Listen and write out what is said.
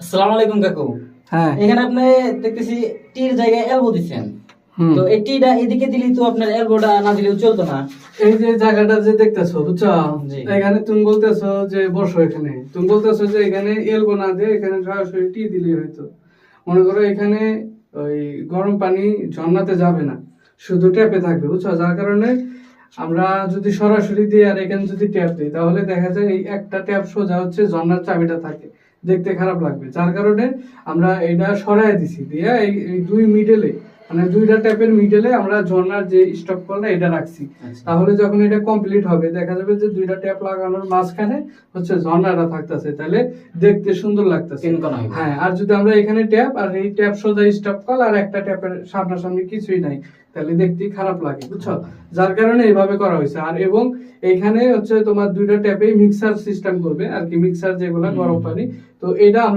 আসসালামু আলাইকুম কাকু। হ্যাঁ এখানে আপনি দেখতেছি টির জায়গায় এলবো দিচ্ছেন। হুম। তো এই টিটা এদিকে দিলেই তো আপনার এলবোটা না দিলেও চলতো না। এই যে জায়গাটা যে দেখতেছো বুঝছো, জি। এখানে তুমি বলতেছো যে বসো, এখানে তুমি বলতেছো যে এখানে এলবো না দিয়ে এখানে সরাসরি টি দিলেই হয়তো। মনে করো এখানে ওই গরম পানি ঝর্ণাতে যাবে না, শুধু ট্যাপে থাকবে বুঝছো। যার কারণে আমরা যদি সরাসরি দিই আর এখানে যদি ট্যাপ দিই তাহলে দেখা যায় এই একটা ট্যাপ সোজা হচ্ছে ঝর্ণার চাবিটা থাকে, দেখতে খারাপ লাগবে। যার কারণে আমরা এটা সরাই দিছি, দিয়ে এই দুই মিডলে মানে দুইটা ট্যাপের মিডলে আমরা ঝর্ণার যে স্টপ কলটা এটা রাখছি। আচ্ছা। তাহলে যখন এটা কমপ্লিট হবে দেখা যাবে যে দুইটা ট্যাপ লাগানোর মাঝখানে হচ্ছে ঝর্ণাটা থাকতেছে, তাহলে দেখতে সুন্দর লাগতেছে। তিনকোনা হইবে। হ্যাঁ, আর যদি আমরা এখানে ট্যাপ আর এই ট্যাপ সোজা স্টপ কল আর একটা ট্যাপের সামনাসামনি কিছুই নাই, তাহলে দেখতে খারাপ লাগে বুঝছো। যার কারণে এইভাবে করা হয়েছে। আর এবং এইখানে হচ্ছে তোমার দুইটা ট্যাপেই মিক্সার সিস্টেম করবে আর কি, মিক্সার যেগুলা গরম পানি, তো এটা